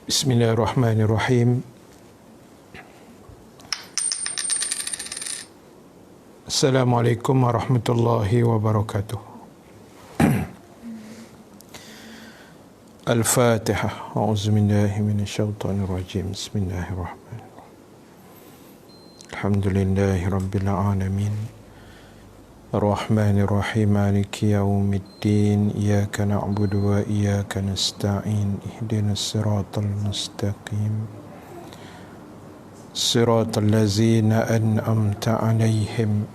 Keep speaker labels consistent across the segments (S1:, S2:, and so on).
S1: Bismillahirrahmanirrahim. Assalamualaikum warahmatullahi wabarakatuh. Al-Fatihah. A'udzubillahi minasyaitonirrajim. Bismillahirrahmanirrahim. Alhamdulillahi rabbil alamin. Ar-Rahmanir-Rahim. Maliki yaumiddin. Iyyaka na'budu wa iyyaka nasta'in. Ihdinas siratal mustaqim. Siratal ladzina an'amta 'alaihim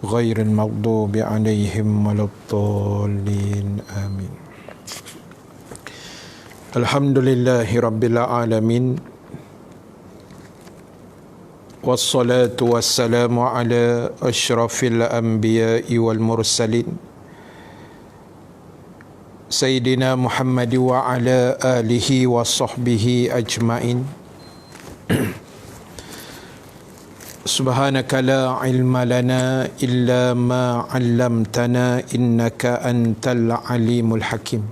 S1: ghairil maghdubi 'alaihim waladdallin. Amin. Alhamdulillahi rabbil alamin. Wassalatu wassalamu ala asyrafil anbiya'i wal mursalin Sayyidina Muhammad wa ala alihi wa sahbihi ajma'in. Subhanaka la ilma lana illa ma 'allamtana innaka antal alimul hakim.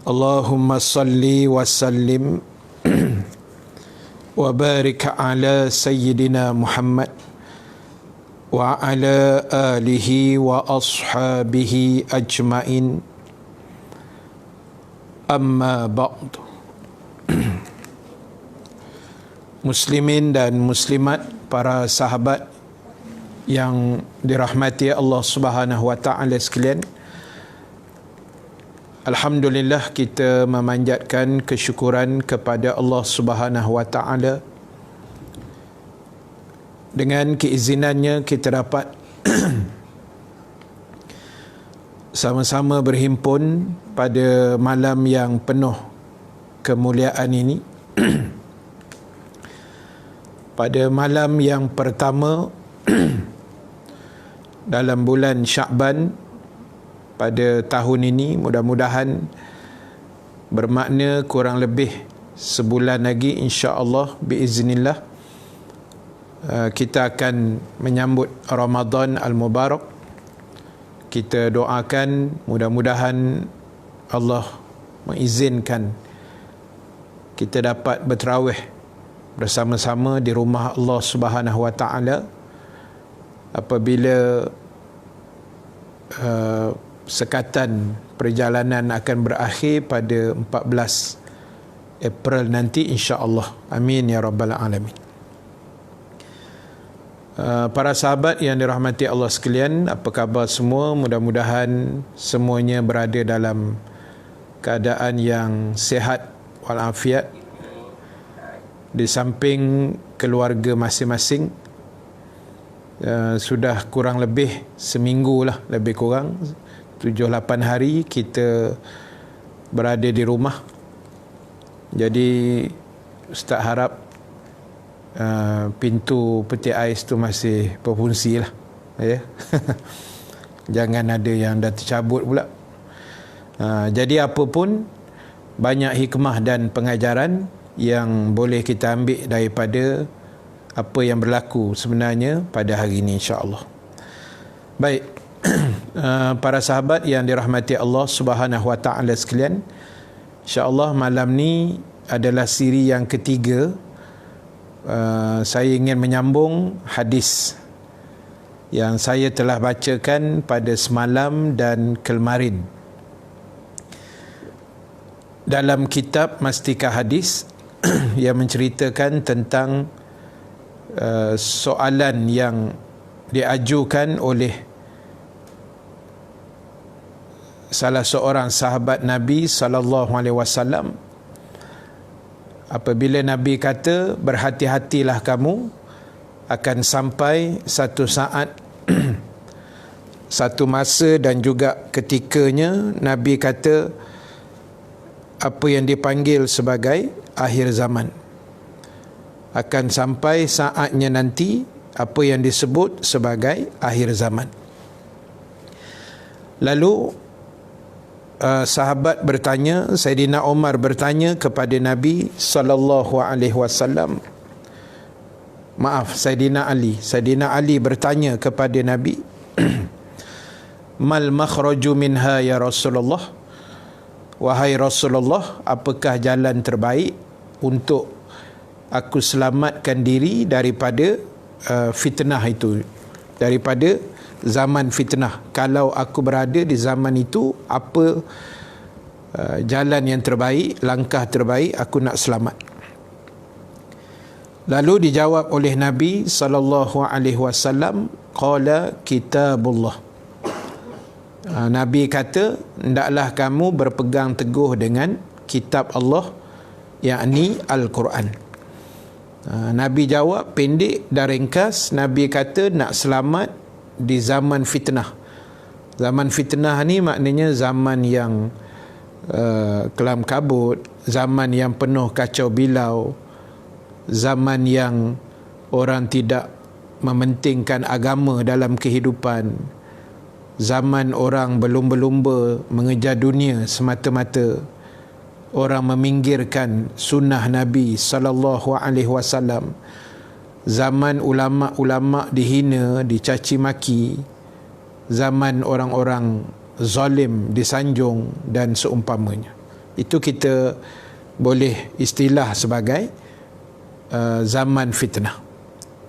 S1: Allahumma salli wa sallim wa barik ala Sayyidina Muhammad wa ala alihi wa ashabihi ajma'in. Amma ba'du. Muslimin dan muslimat, para sahabat yang dirahmati Allah Subhanahu wa taala sekalian, alhamdulillah kita memanjatkan kesyukuran kepada Allah Subhanahu wa taala. Dengan keizinannya kita dapat sama-sama berhimpun pada malam yang penuh kemuliaan ini. Pada malam yang pertama dalam bulan Sya'ban pada tahun ini, mudah-mudahan bermakna kurang lebih sebulan lagi insya-Allah biiznillah kita akan menyambut Ramadan Al-Mubarak. Kita doakan mudah-mudahan Allah mengizinkan kita dapat berterawih bersama-sama di rumah Allah Subhanahu wa taala apabila sekatan perjalanan akan berakhir pada 14 April nanti insya-Allah. Amin ya rabbal alamin. Para sahabat yang dirahmati Allah sekalian, apa khabar semua? Mudah-mudahan semuanya berada dalam keadaan yang sihat walafiat di samping keluarga masing-masing. Sudah kurang lebih seminggu lah, lebih kurang 7-8 hari kita berada di rumah. Jadi Ustaz harap pintu peti ais tu masih berfungsi lah, ya. Jangan ada yang dah tercabut pula. Jadi apa pun, banyak hikmah dan pengajaran yang boleh kita ambil daripada apa yang berlaku sebenarnya pada hari ini insya-Allah. Baik, para sahabat yang dirahmati Allah Subhanahu wa taala sekalian, insya-Allah malam ni adalah siri yang ketiga. Saya ingin menyambung hadis yang saya telah bacakan pada semalam dan kemarin dalam kitab Mastika Hadis yang menceritakan tentang soalan yang diajukan oleh salah seorang sahabat Nabi sallallahu alaihi wasallam. Apabila Nabi kata, berhati-hatilah kamu, akan sampai satu saat satu masa dan juga ketikanya, Nabi kata, apa yang dipanggil sebagai akhir zaman. Akan sampai saatnya nanti apa yang disebut sebagai akhir zaman. Lalu sahabat bertanya, Saidina Umar bertanya kepada Nabi sallallahu alaihi wasallam. Saidina Ali bertanya kepada Nabi, mal makhraju minha ya Rasulullah? wahai Rasulullah, apakah jalan terbaik untuk aku selamatkan diri daripada fitnah itu, daripada zaman fitnah? Kalau aku berada di zaman itu, apa jalan yang terbaik, langkah terbaik aku nak selamat? Lalu dijawab oleh Nabi SAW, qala kitabullah. Nabi kata, hendaklah kamu berpegang teguh dengan kitab Allah, yakni Al-Quran. Nabi jawab pendek dan ringkas. Nabi kata nak selamat di zaman fitnah. Zaman fitnah ni maknanya zaman yang kelam kabut, zaman yang penuh kacau bilau, zaman yang orang tidak mementingkan agama dalam kehidupan, zaman orang berlumba-lumba mengejar dunia semata-mata, orang meminggirkan sunnah Nabi SAW, zaman ulama-ulama dihina, dicaci maki, zaman orang-orang zalim disanjung dan seumpamanya. Itu kita boleh istilah sebagai zaman fitnah.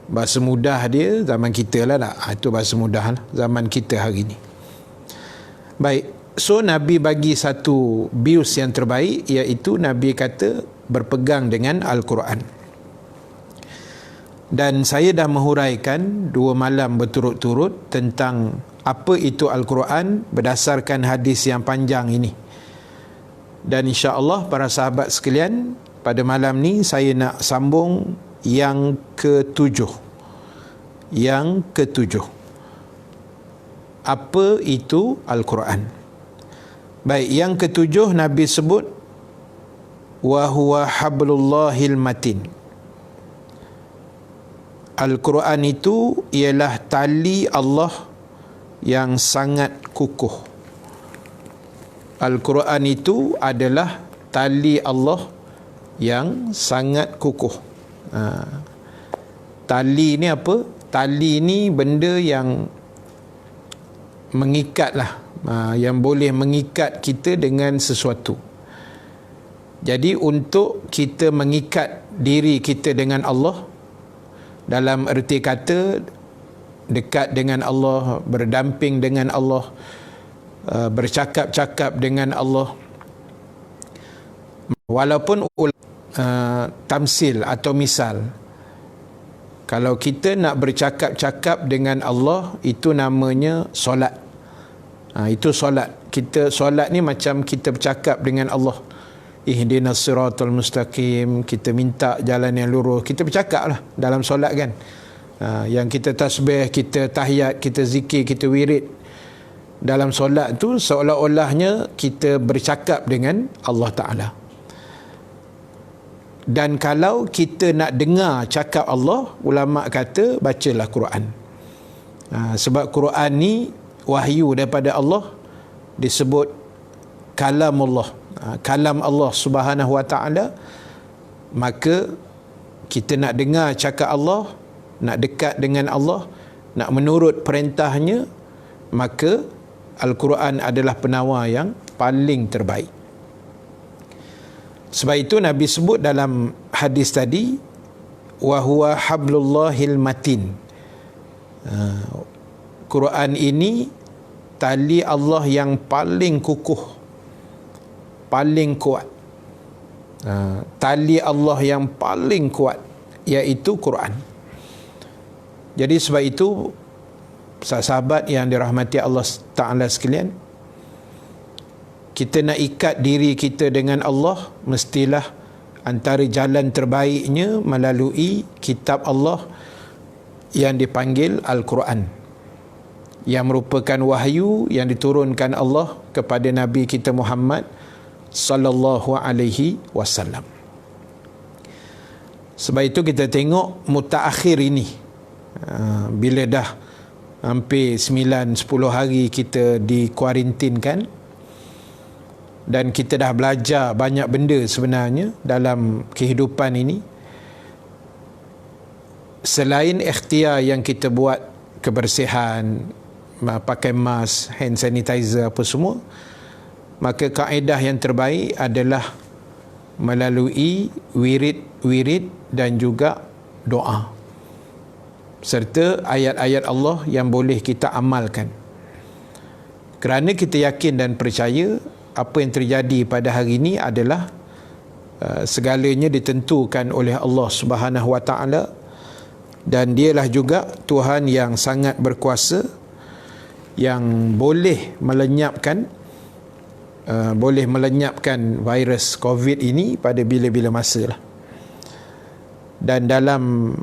S1: Bahasa mudah dia zaman kita lah tak? Itu bahasa mudah lah, zaman kita hari ni. Baik, so Nabi bagi satu bius yang terbaik, iaitu Nabi kata berpegang dengan Al-Quran. Dan saya dah menghuraikan 2 malam berturut-turut tentang apa itu Al-Quran berdasarkan hadis yang panjang ini. Dan insya-Allah para sahabat sekalian, pada malam ni saya nak sambung yang ketujuh. Yang ketujuh. Apa itu Al-Quran? Baik, yang ketujuh Nabi sebut wa huwa hablullahil matin. Al-Quran itu ialah tali Allah yang sangat kukuh. Al-Quran itu adalah tali Allah yang sangat kukuh. Tali ni apa? Tali ni benda yang mengikat lah, yang boleh mengikat kita dengan sesuatu. Jadi untuk kita mengikat diri kita dengan Allah, dalam erti kata dekat dengan Allah, berdamping dengan Allah, bercakap-cakap dengan Allah, walaupun tamsil atau misal, kalau kita nak bercakap-cakap dengan Allah, itu namanya solat. Itu solat. Kita solat ni macam kita bercakap dengan Allah. Ihdinas siratal mustaqim, kita minta jalan yang lurus, kita bercakap lah dalam solat kan. Yang kita tasbih, kita tahiyat, kita zikir, kita wirid dalam solat tu, seolah-olahnya kita bercakap dengan Allah Ta'ala. Dan kalau kita nak dengar cakap Allah, ulama kata bacalah Quran. Sebab Quran ni wahyu daripada Allah, disebut kalamullah, kalam Allah Subhanahu Wa Ta'ala. Maka kita nak dengar cakap Allah, nak dekat dengan Allah, nak menurut perintahnya, maka Al-Quran adalah penawar yang paling terbaik. Sebab itu Nabi sebut dalam hadis tadi, wa huwa hablullahil matin. Quran ini tali Allah yang paling kukuh, paling kuat. Tali Allah yang paling kuat, iaitu Quran. Jadi sebab itu sahabat yang dirahmati Allah Ta'ala sekalian, kita nak ikat diri kita dengan Allah, mestilah antara jalan terbaiknya melalui kitab Allah yang dipanggil Al-Quran, yang merupakan wahyu yang diturunkan Allah kepada Nabi kita Muhammad sallallahu alaihi wasallam. Sebab itu kita tengok mutaakhir ini, bila dah hampir 9-10 hari kita dikuarantinkan, dan kita dah belajar banyak benda sebenarnya dalam kehidupan ini. Selain ikhtiar yang kita buat, kebersihan, pakai mask, hand sanitizer, apa semua, maka kaedah yang terbaik adalah melalui wirid dan juga doa serta ayat-ayat Allah yang boleh kita amalkan. Kerana kita yakin dan percaya apa yang terjadi pada hari ini adalah segalanya ditentukan oleh Allah Subhanahu Wa Taala, dan dialah juga Tuhan yang sangat berkuasa, yang boleh melenyapkan virus COVID ini pada bila-bila masa lah. Dan dalam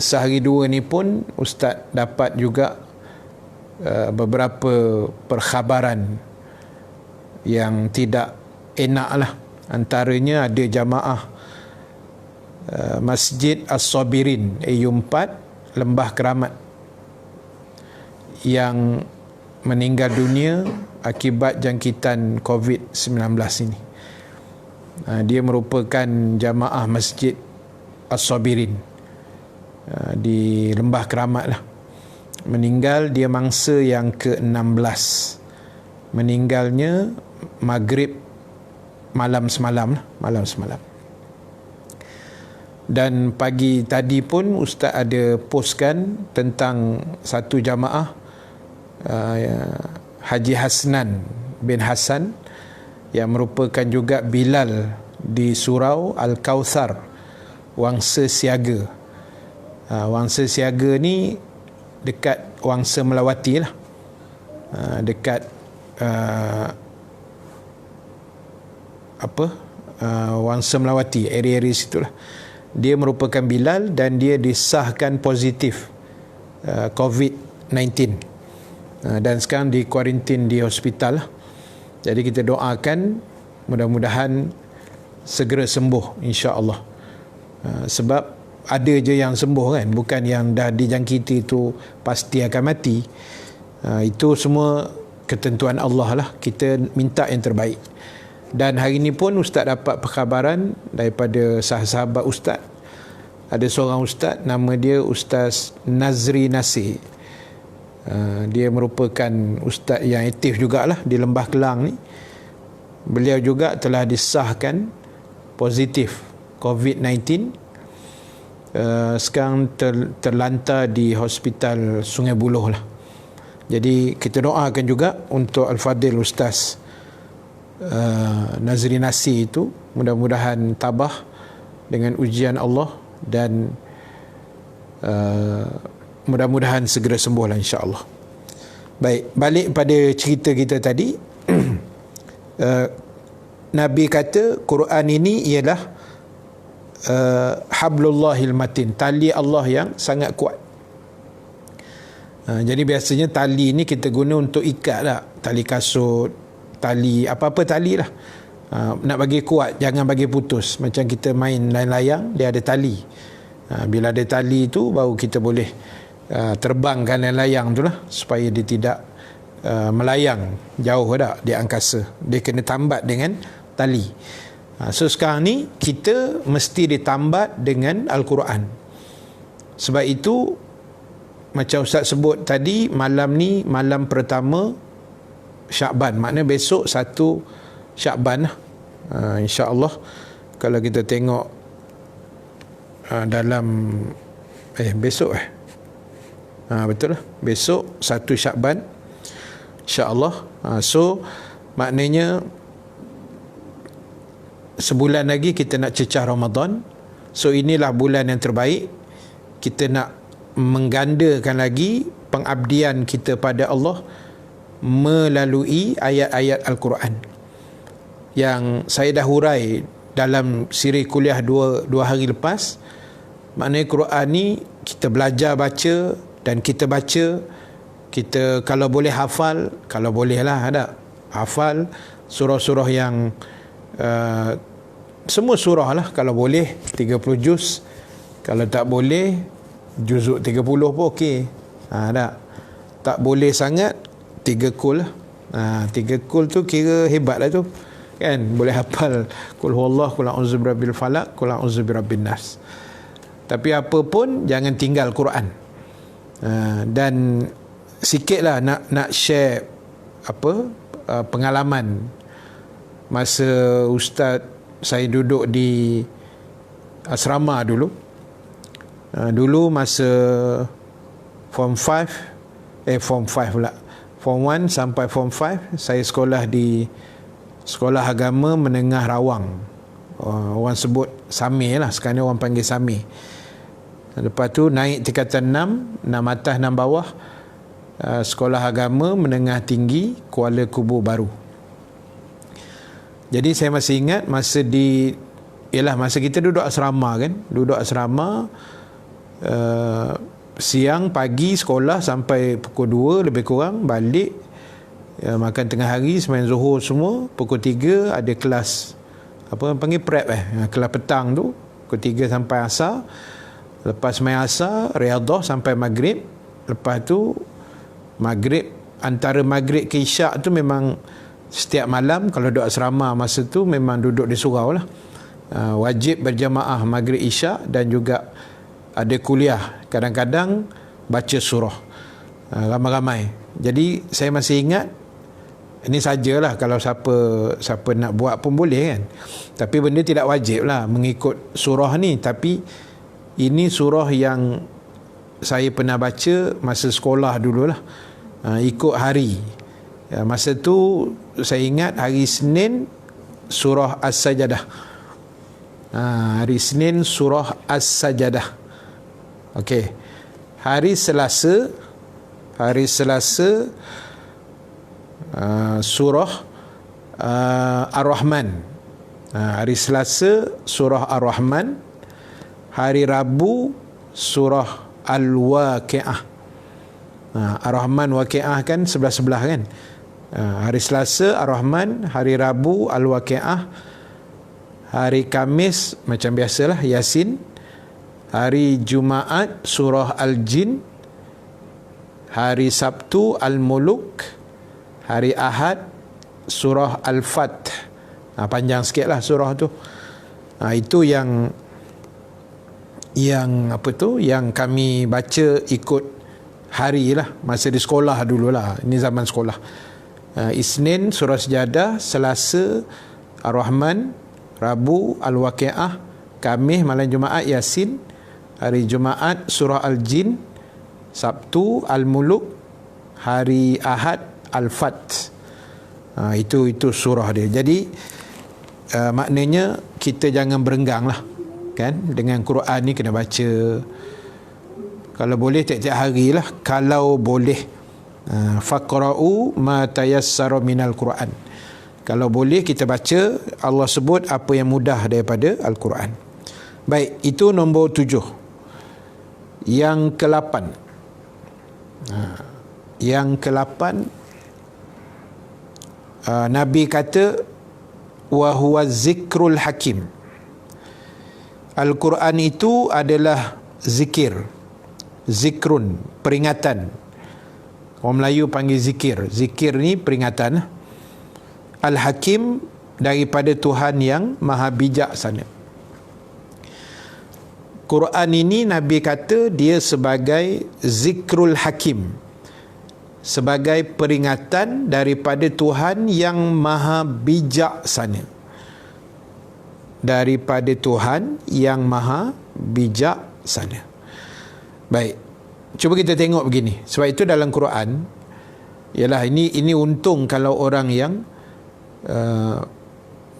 S1: sehari dua ni pun Ustaz dapat juga beberapa perkhabaran yang tidak enak lah. Antaranya ada jamaah Masjid As-Sabirin AU4 Lembah Keramat yang meninggal dunia akibat jangkitan COVID-19 ini. Dia merupakan jamaah Masjid As-Sabirin di Lembah Keramat lah. Meninggal dia mangsa yang ke-16. Meninggalnya maghrib malam semalam. Dan pagi tadi pun Ustaz ada postkan tentang satu jamaah Haji Hasnan bin Hasan yang merupakan juga Bilal di surau Al-Kautsar, Wangsa Siaga. Wangsa Siaga ni dekat Wangsa Melawati lah, dekat Wangsa Melawati, area-area situlah. Dia merupakan Bilal dan dia disahkan positif COVID-19 dan sekarang di kuarantin di hospital lah. Jadi kita doakan mudah-mudahan segera sembuh, insya-Allah. Sebab ada je yang sembuh kan, bukan yang dah dijangkiti itu pasti akan mati. Itu semua ketentuan Allah lah. Kita minta yang terbaik. Dan hari ini pun Ustaz dapat perkhabaran daripada sahabat Ustaz. Ada seorang Ustaz, nama dia Ustaz Nazri Nasir. Dia merupakan Ustaz yang aktif jugalah di Lembah Kelang ni. Beliau juga telah disahkan positif COVID-19. Sekarang terlantar di Hospital Sungai Buloh lah. Jadi kita doakan juga untuk Al-Fadil Ustaz Nazri Nasir itu, mudah-mudahan tabah dengan ujian Allah dan mudah-mudahan segera sembuh lah, insya-Allah. Baik, balik pada cerita kita tadi. Nabi kata Quran ini ialah hablullahil matin, tali Allah yang sangat kuat. Jadi biasanya tali ni kita guna untuk ikat lah, tali kasut, tali apa-apa tali lah. Nak bagi kuat, jangan bagi putus. Macam kita main layang-layang, dia ada tali. Bila ada tali tu baru kita boleh terbangkan layang tu lah, supaya dia tidak melayang jauh dah di angkasa. Dia kena tambat dengan tali. So sekarang ni kita mesti ditambat dengan Al-Quran. Sebab itu macam Ustaz sebut tadi, malam ni malam pertama Syakban, maknanya besok 1 Syakban lah. InsyaAllah kalau kita tengok dalam besok betul lah, besok 1 Syakban insyaAllah. So maknanya sebulan lagi kita nak cecah Ramadan. So inilah bulan yang terbaik. Kita nak menggandakan lagi pengabdian kita pada Allah melalui ayat-ayat Al-Quran yang saya dah hurai dalam siri kuliah dua hari lepas. Maknanya Quran ni kita belajar baca, dan kita baca, kita kalau boleh hafal, kalau boleh lah ada hafal surah-surah yang semua surah lah, kalau boleh 30 juz, kalau tak boleh juzuk 30 pun okey. Tak boleh sangat 3 kul lah. 3 kul tu kira hebat lah tu kan, boleh hafal kul huwallah, kul a'udzu birabbil falaq, kul a'udzu birabbin nas. Tapi apa pun jangan tinggal Quran. Dan sikitlah nak share pengalaman masa ustaz saya duduk di asrama dulu. Dulu masa form 5 pula. Form 1 sampai form 5 saya sekolah di Sekolah Agama Menengah Rawang. Orang sebut SAMI lah, sekarang orang panggil SAMI. Lepas tu naik tingkatan 6 atas 6 bawah, Sekolah Agama Menengah Tinggi Kuala Kubu Baru. Jadi saya masih ingat masa kita duduk asrama kan, siang, pagi sekolah sampai pukul 2 lebih kurang, balik makan tengah hari, sembahyang zuhur semua. Pukul 3 ada kelas panggil prep kelas petang tu, pukul 3 sampai asar. Lepas sembahyang asar, riyadhah sampai maghrib. Lepas tu maghrib, antara maghrib ke isyak tu memang setiap malam kalau duduk asrama masa tu memang duduk di surau lah. Wajib berjamaah maghrib isyak, dan juga ada kuliah, kadang-kadang baca surah ramai-ramai. Jadi saya masih ingat, ini sajalah, kalau siapa nak buat pun boleh kan, tapi benda tidak wajib lah mengikut surah ni. Tapi ini surah yang saya pernah baca masa sekolah dululah, ikut hari. Masa tu saya ingat hari Isnin surah As-Sajadah. Hari Isnin surah As-Sajadah. Okey. Hari Selasa surah Ar-Rahman. Hari Selasa surah Ar-Rahman. Hari Rabu surah Al-Waqi'ah. Ar-Rahman, Waqi'ah kan sebelah-sebelah kan. Hari Selasa Ar-Rahman, hari Rabu Al-Waqi'ah, hari Khamis macam biasalah Yasin, hari Jumaat surah Al-Jin, hari Sabtu Al-Muluk, hari Ahad surah Al-Fath. Panjang sikit lah surah tu. Itu yang kami baca ikut hari lah, masa di sekolah dululah. Ini zaman sekolah. Isnin surah Sajadah, Selasa Ar-Rahman, Rabu Al-Waqi'ah, Khamis malam Jumaat Yasin, hari Jumaat surah Al-Jin, Sabtu Al-Muluk, hari Ahad Al-Fath. Itu surah dia. Jadi maknanya kita jangan berenggang lah kan, dengan Quran ni kena baca. Kalau boleh tiap-tiap hari lah, kalau boleh. Faqra'u ma tayassara minal Quran. Kalau boleh kita baca. Allah sebut apa yang mudah daripada Al-Quran. Baik, itu nombor 7. Yang ke-8. Yang ke-8, Nabi kata wa huwa zikrul hakim. Al-Quran itu adalah zikir. Zikrun, peringatan. Orang Melayu panggil zikir. Zikir ni peringatan. Al-Hakim, daripada Tuhan yang maha bijaksana. Quran ini Nabi kata dia sebagai zikrul hakim, sebagai peringatan daripada Tuhan yang maha bijaksana. Daripada Tuhan yang maha bijaksana. Baik, cuba kita tengok begini. Sebab itu dalam Quran, ialah ini untung kalau orang yang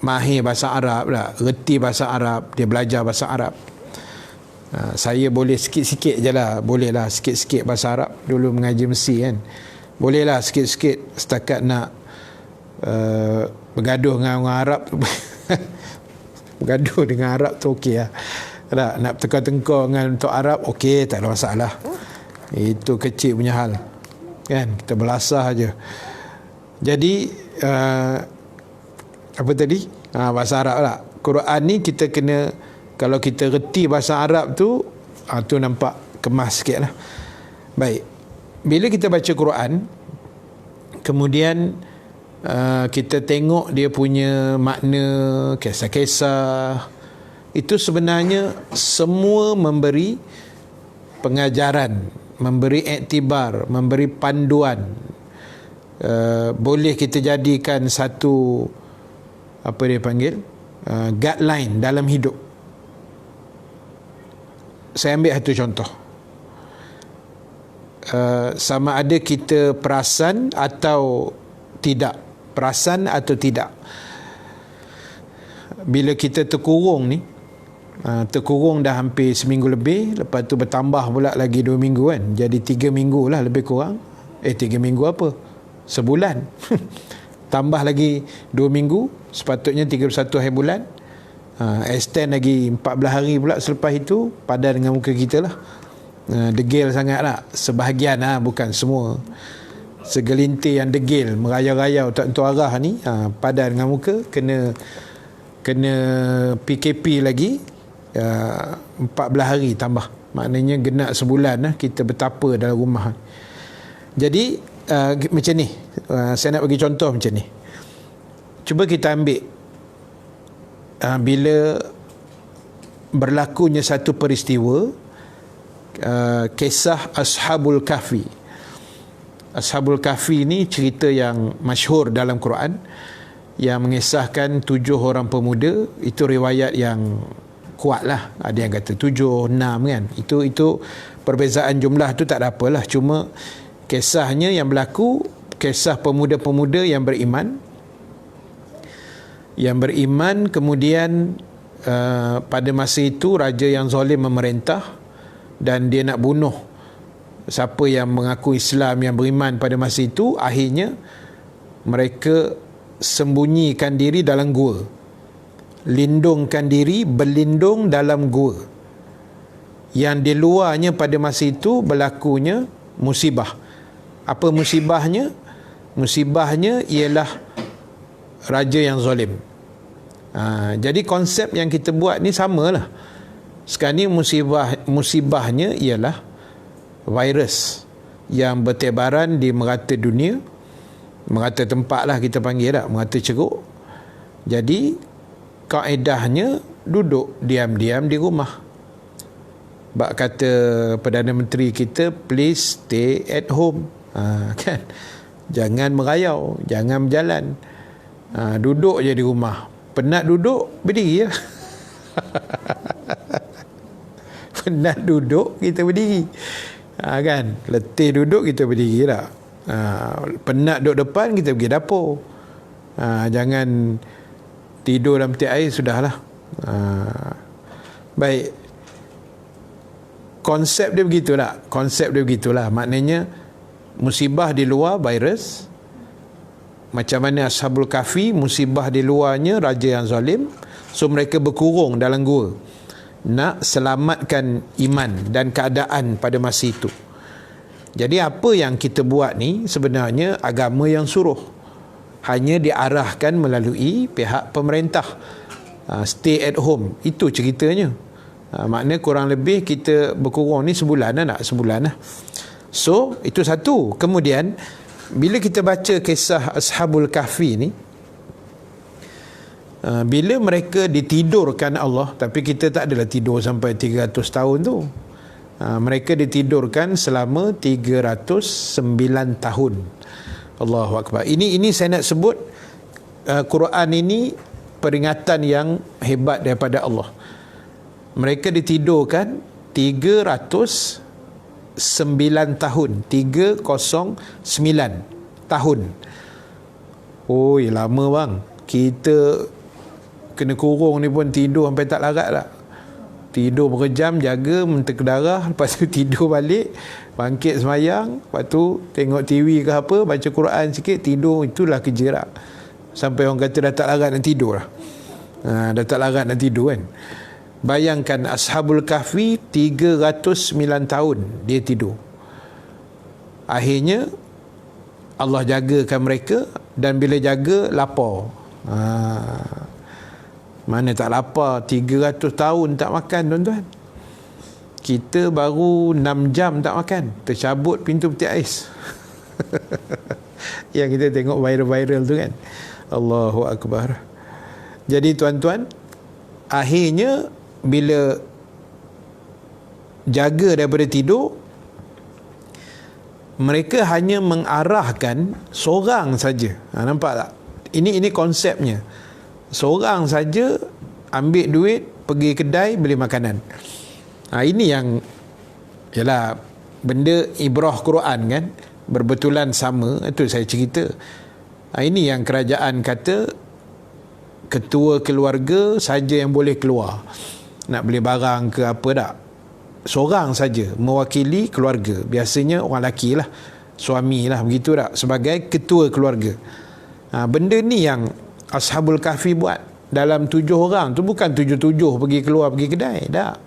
S1: mahir bahasa Arab lah, reti bahasa Arab, dia belajar bahasa Arab. Saya boleh sikit-sikit je lah, boleh lah sikit-sikit bahasa Arab, dulu mengaji Mesir kan, boleh lah sikit-sikit setakat nak bergaduh dengan orang Arab tu. Bergaduh dengan Arab tu okey lah. Nak tengkar-tengkar dengan untuk Arab, okey, tak ada masalah. Itu kecil punya hal kan, kita belasah je. Jadi apa tadi, bahasa Arab lah. Quran ni kita kena, kalau kita reti bahasa Arab tu, tu nampak kemas sikit lah. Baik, bila kita baca Quran, kemudian kita tengok dia punya makna, kisah-kisah, itu sebenarnya semua memberi pengajaran, memberi iktibar, memberi panduan boleh kita jadikan satu, apa dia panggil, guideline dalam hidup. Saya ambil satu contoh. Sama ada kita perasan atau tidak. Perasan atau tidak. Bila kita terkurung ni, terkurung dah hampir seminggu lebih, lepas tu bertambah pula lagi 2 minggu kan, jadi 3 minggu lah lebih kurang. 3 minggu apa? Sebulan. Tambah lagi 2 minggu, sepatutnya 31 hari bulan. Extend lagi 14 hari pula selepas itu, padan dengan muka kita lah. Degil sangat lah. Sebahagian lah, bukan semua. Segelintir yang degil, merayau-rayau tak tentu arah ni, padan dengan muka, kena PKP lagi 14 hari tambah. Maknanya genap sebulan lah kita bertapa dalam rumah. Jadi macam ni, saya nak bagi contoh macam ni. Cuba kita ambil bila berlakunya satu peristiwa, kisah Ashabul Kahfi. Ashabul Kahfi ni cerita yang masyhur dalam Quran, yang mengisahkan 7 orang pemuda. Itu riwayat yang kuat lah. Ada yang kata 7, 6 kan. Itu perbezaan jumlah tu tak ada apalah. Cuma kisahnya yang berlaku, kisah pemuda-pemuda yang beriman. Yang beriman, kemudian pada masa itu raja yang zalim memerintah dan dia nak bunuh siapa yang mengaku Islam, yang beriman pada masa itu. Akhirnya mereka sembunyikan diri dalam gua, lindungkan diri, berlindung dalam gua. Yang di luarnya pada masa itu berlakunya musibah. Apa musibahnya? Musibahnya ialah raja yang zalim. Jadi konsep yang kita buat ni samalah. Sekarang ni musibahnya ialah virus yang bertebaran di merata dunia, merata tempat lah kita panggil tak, merata ceruk. Jadi kaedahnya duduk diam-diam di rumah. Bak kata Perdana Menteri kita, please stay at home. Kan? Jangan merayau, jangan berjalan. Duduk je di rumah. Penat duduk, berdiri lah. Penat duduk, kita berdiri. Kan? Letih duduk, kita berdiri lah. Penat duduk depan, kita pergi dapur. Jangan tidur dalam peti air, sudahlah. Baik. Konsep dia begitulah. Maknanya musibah di luar virus. Macam mana Ashabul Kahfi, musibah di luarnya raja yang zalim. So mereka berkurung dalam gua, nak selamatkan iman dan keadaan pada masa itu. Jadi apa yang kita buat ni sebenarnya agama yang suruh, hanya diarahkan melalui pihak pemerintah. Stay at home, itu ceritanya. Maknanya kurang lebih kita berkurung ni sebulan lah. So itu satu. Kemudian bila kita baca kisah Ashabul Kahfi ni, bila mereka ditidurkan Allah, tapi kita tak adalah tidur sampai 300 tahun tu. Mereka ditidurkan selama 309 tahun. Allahu Akbar. Ini saya nak sebut, Quran ini peringatan yang hebat daripada Allah. Mereka ditidurkan 309 tahun. 309 tahun. Oi, lama bang. Kita kena kurung ni pun tidur sampai tak larat lah. Tidur berapa jam, jaga, mentek darah, lepas tu tidur balik, bangkit semayang, lepas tu tengok TV ke apa, baca Quran sikit, tidur. Itulah kerja lah. Sampai orang kata dah tak larat nak tidur lah. Dah tak larat nak tidur kan. Bayangkan Ashabul Kahfi 309 tahun dia tidur. Akhirnya Allah jagakan mereka, dan bila jaga lapar. Mana tak lapar, 300 tahun tak makan tuan-tuan. Kita baru 6 jam tak makan, tercabut pintu peti ais. Yang kita tengok viral-viral tu kan. Allahu Akbar. Jadi tuan-tuan, akhirnya bila jaga daripada tidur, mereka hanya mengarahkan seorang saja. Nampak tak? Ini konsepnya. Seorang saja ambil duit, pergi kedai, beli makanan. Ini yang, yalah, benda ibrah Quran kan, berbetulan sama. Itu saya cerita. Ini yang kerajaan kata ketua keluarga saja yang boleh keluar nak beli barang ke apa tak. Seorang saja mewakili keluarga, biasanya orang lelaki lah, suami lah, begitu tak, sebagai ketua keluarga. Benda ni yang Ashabul Kahfi buat. Dalam 7 orang tu bukan 7-7 pergi keluar pergi kedai, tak.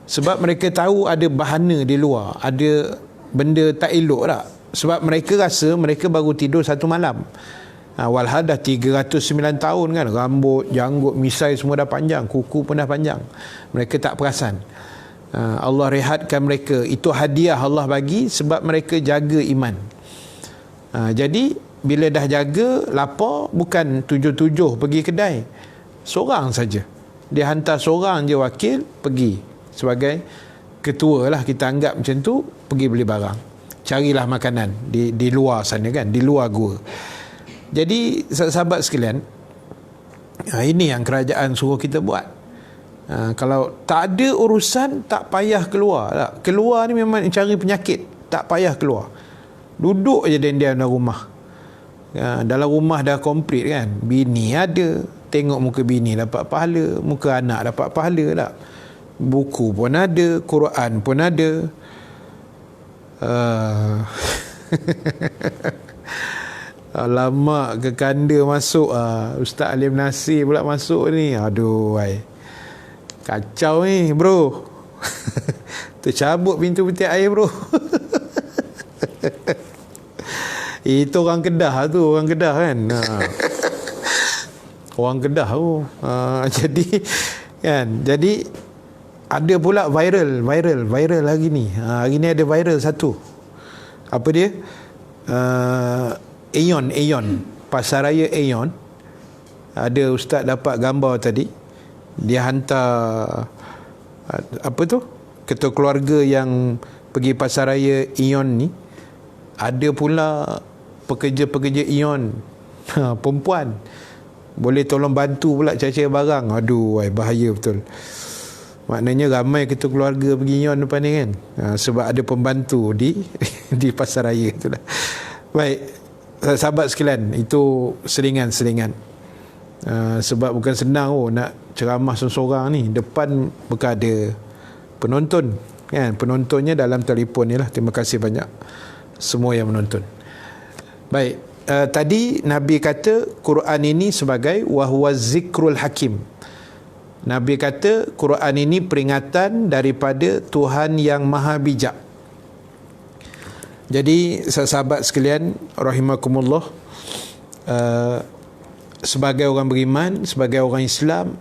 S1: Sebab mereka tahu ada bahana di luar, ada benda tak elok tak. Sebab mereka rasa mereka baru tidur 1 malam. Walhal dah 309 tahun kan, rambut, janggut, misai semua dah panjang, kuku pun dah panjang. Mereka tak perasan. Allah rehatkan mereka. Itu hadiah Allah bagi sebab mereka jaga iman. Jadi bila dah jaga, lapar, bukan 7-7 pergi kedai, seorang saja. Dia hantar seorang je wakil pergi sebagai ketua lah, kita anggap macam tu, pergi beli barang, carilah makanan di luar sana kan, di luar gua. Jadi sahabat sekalian, ini yang kerajaan suruh kita buat. Kalau tak ada urusan, tak payah keluar tak. Keluar ni memang cari penyakit, tak payah keluar, duduk je diam-diam dalam rumah. Dalam rumah dah komplit kan, bini ada, tengok muka bini dapat pahala, muka anak dapat pahala tak. Buku pun ada, Quran pun ada. Alamak, ke kanda masuk. Ustaz Alim Nasir pula masuk ni. Aduh, kacau ni bro. Tercabut pintu petik air bro. Itu orang Kedah tu, orang Kedah kan. Orang Kedah tu. Jadi ada pula viral lagi ni. Hari ni ada viral satu. Apa dia? Aeon, Pasaraya Aeon. Ada ustaz dapat gambar tadi. Dia hantar apa tu, ketua keluarga yang pergi Pasaraya Aeon ni. Ada pula pekerja-pekerja Aeon, perempuan, boleh tolong bantu pula cari-cari barang. Aduh, bahaya betul. Maknanya ramai ketua keluarga pergi Aeon depan ni kan, sebab ada pembantu di di Pasaraya tu lah. Baik, sahabat sekalian, itu selingan-selingan. Sebab bukan senang nak ceramah seorang ni. Depan bukan ada penonton kan, penontonnya dalam telefon ni lah. Terima kasih banyak semua yang menonton. Baik, tadi Nabi kata Quran ini sebagai wahwa zikrul hakim. Nabi kata Quran ini peringatan daripada Tuhan yang maha bijak. Jadi sahabat sekalian rahimakumullah, sebagai orang beriman, sebagai orang Islam,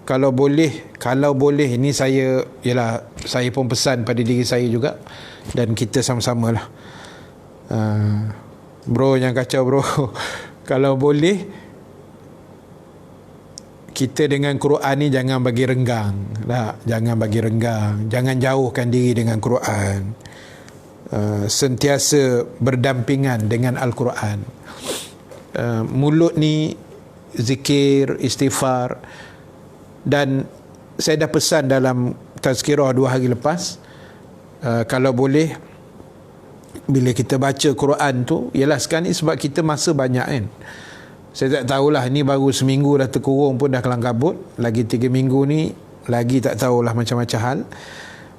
S1: kalau boleh ini saya pun pesan pada diri saya juga, dan kita sama-samalah. Bro, jangan kacau bro. Kalau boleh, kita dengan Quran ni jangan bagi renggang lah. Jangan bagi renggang, jangan jauhkan diri dengan Quran. Sentiasa berdampingan dengan Al-Quran. Mulut ni zikir, istighfar. Dan saya dah pesan dalam tazkirah 2 hari lepas, kalau boleh bila kita baca Quran tu, ialah sekarang ni sebab kita masa banyak kan, saya tak tahulah, ni baru seminggu dah terkurung pun dah kelang kabut, lagi 3 minggu ni lagi tak tahulah macam-macam hal.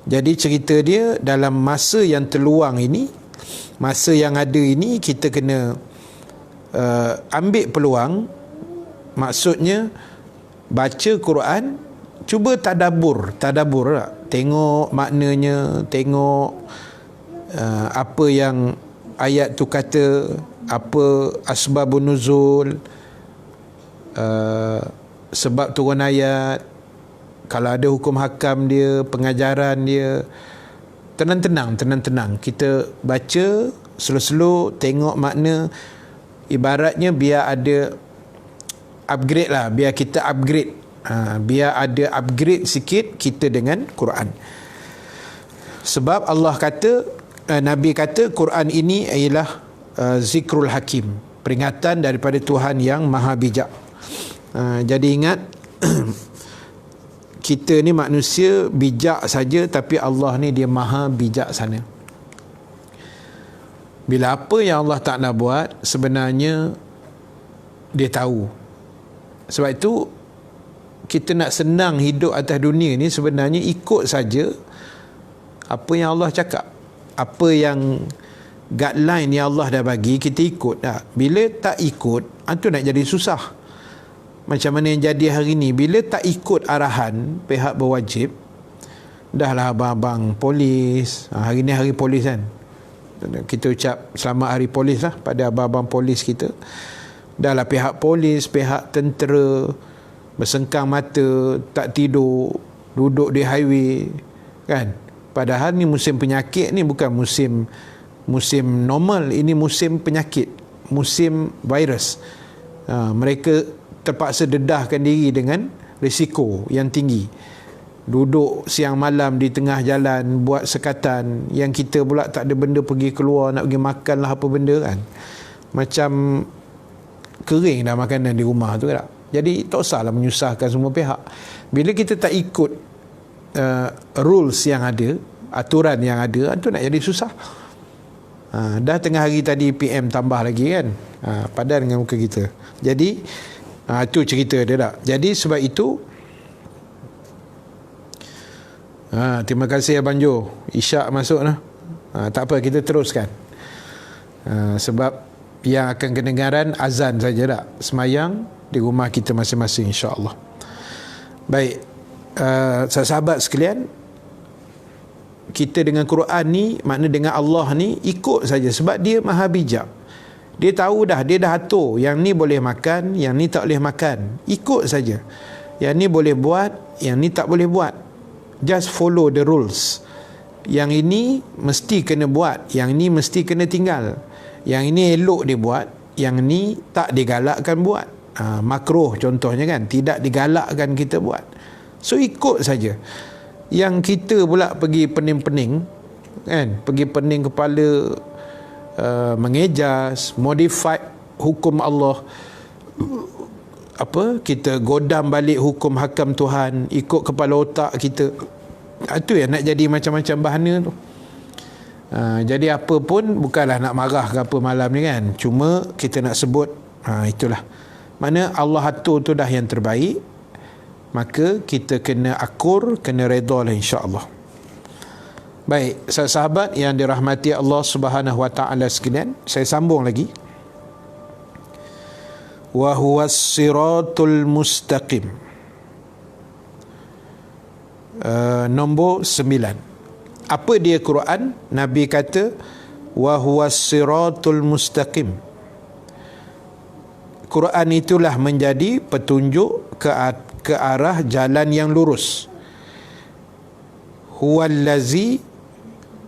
S1: Jadi cerita dia, dalam masa yang terluang ini, masa yang ada ini, kita kena ambil peluang. Maksudnya baca Quran, cuba tadabbur lah. Tengok maknanya, tengok apa yang ayat tu kata, apa asbabun nuzul, sebab turun ayat, kalau ada hukum hakam dia, pengajaran dia. Tenang-tenang kita baca slow-slow, tengok makna. Ibaratnya biar ada upgrade lah, biar kita upgrade, biar ada upgrade sikit kita dengan Quran. Sebab Allah kata Nabi kata Quran ini ialah zikrul hakim, peringatan daripada Tuhan yang maha bijak. Jadi ingat kita ni manusia bijak saja, tapi Allah ni dia maha bijaksana. Bila apa yang Allah tak nak buat, sebenarnya dia tahu. Sebab itu kita nak senang hidup atas dunia ni, sebenarnya ikut saja apa yang Allah cakap. Apa yang guideline yang Allah dah bagi, kita ikut dah. Bila tak ikut, itu nak jadi susah. Macam mana yang jadi hari ni, bila tak ikut arahan pihak berwajib, dahlah abang-abang polis, hari ni hari polis kan, kita ucap selamat hari polis lah pada abang-abang polis kita. Dahlah pihak polis, pihak tentera bersengkang mata, tak tidur, duduk di highway kan. Padahal ni musim penyakit ni, bukan musim normal, ini musim penyakit, musim virus. Mereka terpaksa dedahkan diri dengan risiko yang tinggi, duduk siang malam di tengah jalan buat sekatan, yang kita pula tak ada benda pergi keluar nak pergi makan lah apa benda kan, macam kering dah makanan di rumah tu tak. Jadi tak usahlah menyusahkan semua pihak. Bila kita tak ikut rules yang ada, aturan yang ada, itu nak jadi susah. Dah tengah hari tadi PM tambah lagi kan, padan dengan muka kita. Jadi itu cerita dia tak. Jadi sebab itu terima kasih Abang Jo, Isyak masuk lah. Tak apa, kita teruskan. Sebab yang akan kedengaran azan saja tak, semayang di rumah kita masing-masing, insya-Allah. Baik, sahabat sekalian, kita dengan Quran ni, makna dengan Allah ni, ikut saja sebab dia maha bijak. Dia tahu dah, dia dah atur yang ni boleh makan, yang ni tak boleh makan. Ikut saja. Yang ni boleh buat, yang ni tak boleh buat. Just follow the rules. Yang ini mesti kena buat, yang ni mesti kena tinggal. Yang ini elok dia buat, yang ni tak digalakkan buat. Makruh contohnya kan, tidak digalakkan kita buat. So ikut saja. Yang kita pula pergi pening-pening kan, pergi pening kepala, mengejas, modify hukum Allah, kita godam balik hukum hakam Tuhan ikut kepala otak kita. Itu yang nak jadi macam-macam bahana tu. Jadi apa pun bukanlah nak marah ke apa malam ni kan, cuma kita nak sebut itulah, mana Allah atur tu dah yang terbaik, maka kita kena akur, kena redha lah, insya-Allah. Baik, sahabat yang dirahmati Allah Subhanahu wa taala sekalian, saya sambung lagi. Wa huwas siratul mustaqim. Nombor 9. Apa dia Quran? Nabi kata wa huwas siratul mustaqim. Quran itulah menjadi petunjuk ke arah jalan yang lurus. Huwallazi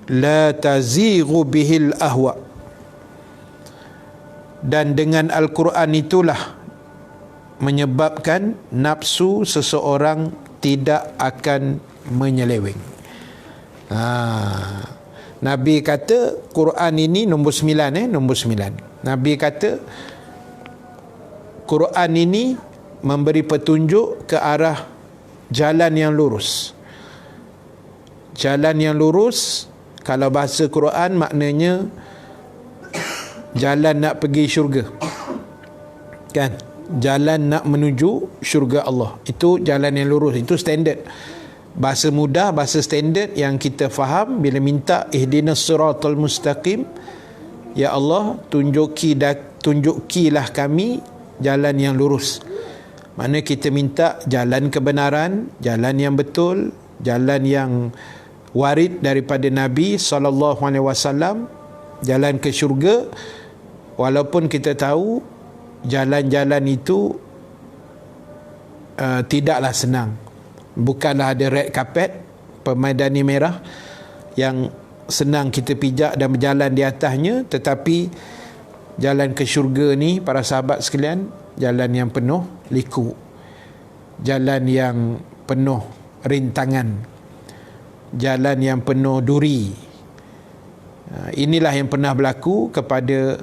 S1: la tazighu bihil ahwa. Dan dengan Al-Quran itulah menyebabkan nafsu seseorang tidak akan menyeleweng. Nabi kata Quran ini nombor 9 nombor 9. Nabi kata Quran ini memberi petunjuk ke arah jalan yang lurus. Jalan yang lurus, kalau bahasa Quran maknanya jalan nak pergi syurga kan, jalan nak menuju syurga Allah, itu jalan yang lurus, itu standard bahasa mudah, bahasa standard yang kita faham bila minta ihdinas siratal mustaqim, ya Allah tunjukilah kami jalan yang lurus. Mana kita minta jalan kebenaran, jalan yang betul, jalan yang warid daripada Nabi SAW, jalan ke syurga. Walaupun kita tahu jalan-jalan itu tidaklah senang, bukanlah ada red carpet, permaidani merah yang senang kita pijak dan berjalan di atasnya. Tetapi jalan ke syurga ni, para sahabat sekalian, jalan yang penuh liku, jalan yang penuh rintangan, jalan yang penuh duri, Inilah yang pernah berlaku kepada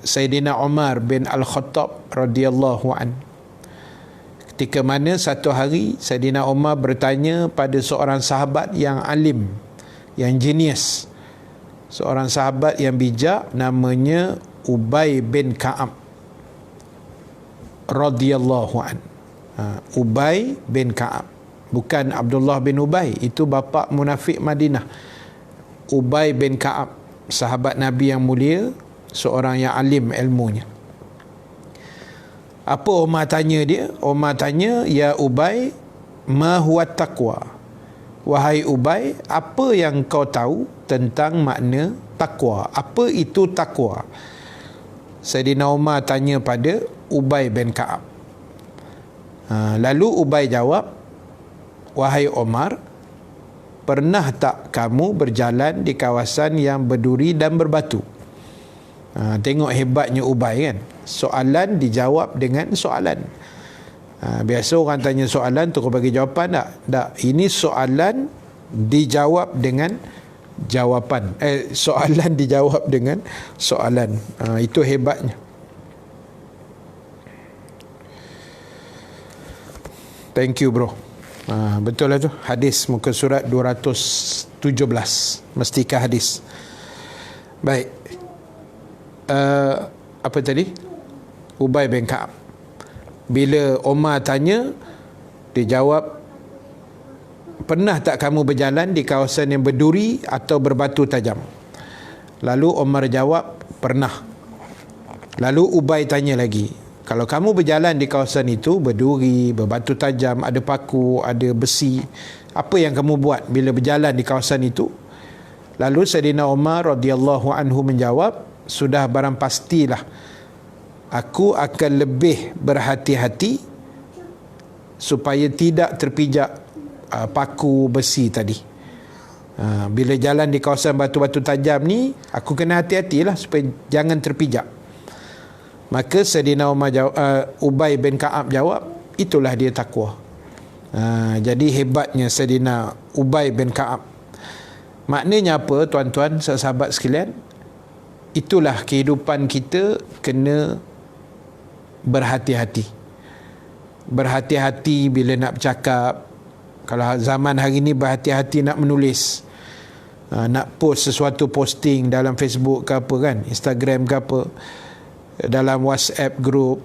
S1: Sayyidina Umar bin Al-Khattab radhiyallahu an. Ketika mana satu hari Sayyidina Umar bertanya pada seorang sahabat yang alim, yang jenius, seorang sahabat yang bijak, namanya Ubay bin Ka'ab radhiyallahu an. Ubay bin Ka'ab, bukan Abdullah bin Ubay, itu bapa munafik Madinah. Ubay bin Ka'ab, sahabat Nabi yang mulia, seorang yang alim ilmunya. Apa Umar tanya dia? Umar tanya, ya Ubay, ma huwa taqwa? Wahai Ubay, apa yang kau tahu tentang makna takwa? Apa itu takwa? Sayyidina Umar tanya pada Ubay bin Ka'ab. Lalu Ubay jawab, wahai Umar, pernah tak kamu berjalan di kawasan yang berduri dan berbatu? Tengok hebatnya Ubay kan. Soalan dijawab dengan soalan. Biasa orang tanya soalan tu kau bagi jawapan tak? Tak. Ini soalan dijawab dengan jawapan. Soalan dijawab dengan soalan. Itu hebatnya. Thank you bro. Betul lah tu. Hadis muka surat 217. Mestikah hadis. Baik. Apa tadi? Ubay bin Ka'ab. Bila Umar tanya, dia jawab, pernah tak kamu berjalan di kawasan yang berduri atau berbatu tajam? Lalu Umar jawab, pernah. Lalu Ubay tanya lagi, kalau kamu berjalan di kawasan itu berduri, berbatu tajam, ada paku, ada besi, apa yang kamu buat bila berjalan di kawasan itu? Lalu Sayyidina Umar radhiyallahu anhu menjawab, sudah barang pastilah aku akan lebih berhati-hati supaya tidak terpijak paku besi tadi. Bila jalan di kawasan batu-batu tajam ni, aku kena hati-hatilah supaya jangan terpijak. Maka Sayyidina Ubay bin Ka'ab jawab, itulah dia takwa. Jadi hebatnya Sayyidina Ubay bin Ka'ab. Maknanya apa tuan-tuan, sahabat sekalian? Itulah kehidupan kita, kena berhati-hati. Berhati-hati bila nak bercakap. Kalau zaman hari ni berhati-hati nak menulis, nak post sesuatu, posting dalam Facebook ke apa kan, Instagram ke apa, dalam WhatsApp group.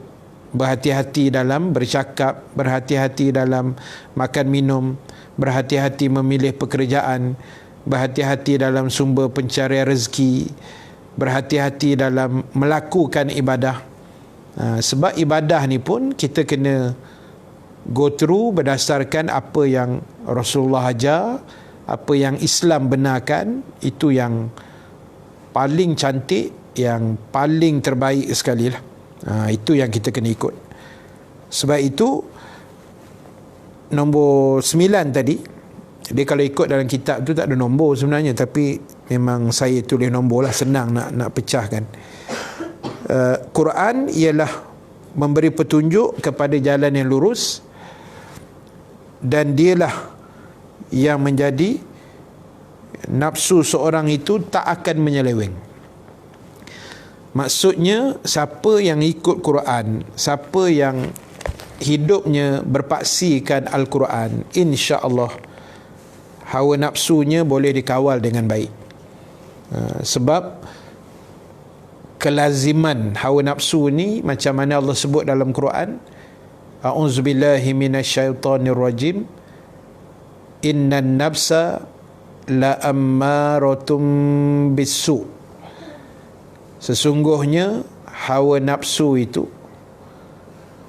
S1: Berhati-hati dalam bercakap, berhati-hati dalam makan minum, berhati-hati memilih pekerjaan, berhati-hati dalam sumber pencarian rezeki, berhati-hati dalam melakukan ibadah. Sebab ibadah ni pun kita kena go through berdasarkan apa yang Rasulullah ajar, apa yang Islam benarkan. Itu yang paling cantik, yang paling terbaik sekali lah. Itu yang kita kena ikut. Sebab itu nombor 9 tadi, dia kalau ikut dalam kitab tu tak ada nombor sebenarnya, tapi memang saya tulis nombor lah, senang nak pecahkan. Quran ialah memberi petunjuk kepada jalan yang lurus, dan dialah yang menjadi nafsu seorang itu tak akan menyeleweng. Maksudnya, siapa yang ikut Quran, siapa yang hidupnya berpaksikan Al-Quran, insya-Allah hawa nafsunya boleh dikawal dengan baik. Sebab kelaziman hawa nafsu ni macam mana Allah sebut dalam Quran, a'udzubillahi minasyaitonirrajim, innan nafsa la ammaratum bisu. Sesungguhnya hawa nafsu itu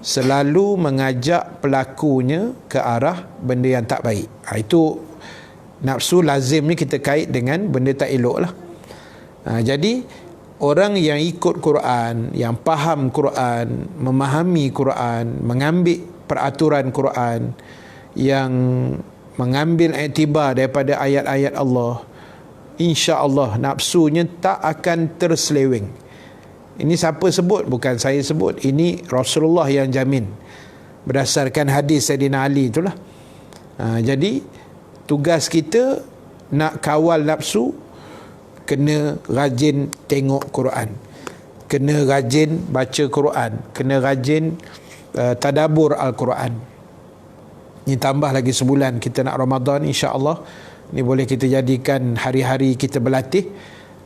S1: selalu mengajak pelakunya ke arah benda yang tak baik. Itu nafsu lazim ni kita kait dengan benda tak elok lah. Jadi orang yang ikut Quran, yang faham Quran, memahami Quran, mengambil peraturan Quran, yang mengambil iktibar daripada ayat-ayat Allah, insya-Allah nafsunya tak akan terseleweng. Ini siapa sebut? Bukan saya sebut. Ini Rasulullah yang jamin berdasarkan hadis Sayyidina Ali itulah. Jadi tugas kita nak kawal nafsu, kena rajin tengok Quran, kena rajin baca Quran, kena rajin tadabbur Al-Quran. Ini tambah lagi sebulan kita nak Ramadan, insya-Allah. Ini boleh kita jadikan hari-hari kita berlatih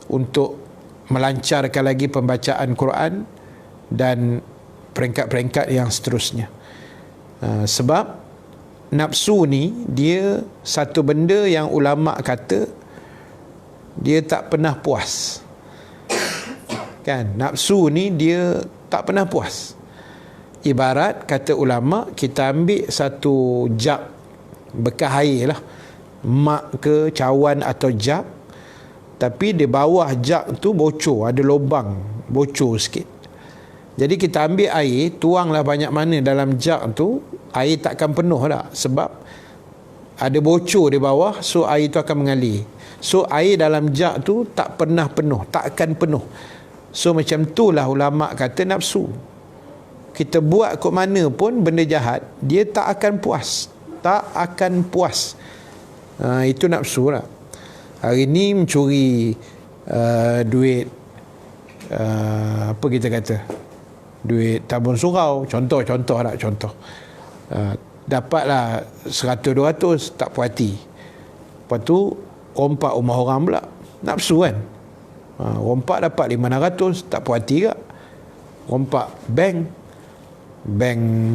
S1: untuk melancarkan lagi pembacaan Quran dan peringkat-peringkat yang seterusnya. Sebab nafsu ni dia satu benda yang ulama kata dia tak pernah puas. Kan, nafsu ni dia tak pernah puas. Ibarat kata ulama, kita ambil satu jug bekas air lah, mak ke cawan atau jug, tapi di bawah jug tu bocor, ada lubang bocor sikit. Jadi kita ambil air, tuanglah banyak mana dalam jug tu, air takkan penuh dah, sebab ada bocor di bawah, so air tu akan mengalir. So air dalam jug tu tak pernah penuh, tak akan penuh. So macam itulah ulama kata nafsu. Kita buat kot mana pun benda jahat, dia tak akan puas, tak akan puas. Itu nafsu lah. Hari ni mencuri duit, apa kita kata, duit tabung surau, contoh lah, dapatlah 100-200, tak puas hati. Lepas tu rompak rumah orang pula, nafsu kan. Rompak dapat 500, tak puas hati ke. Rompak bank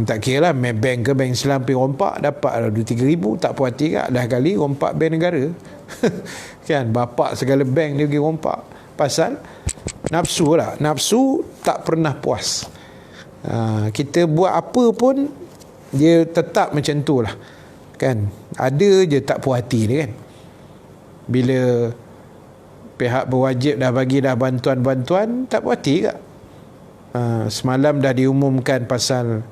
S1: tak kira lah, bank ke bank Islam pergi rompak, dapat 2-3 ribu, tak puas hati ke. Dah kali rompak bank negara kan, bapak segala bank dia pergi rompak. Pasal nafsu lah, nafsu tak pernah puas. Kita buat apa pun dia tetap macam tu lah kan. Ada je tak puas hati dia kan. Bila pihak berwajib dah bagi dah bantuan-bantuan, tak puas hati ke. Semalam dah diumumkan pasal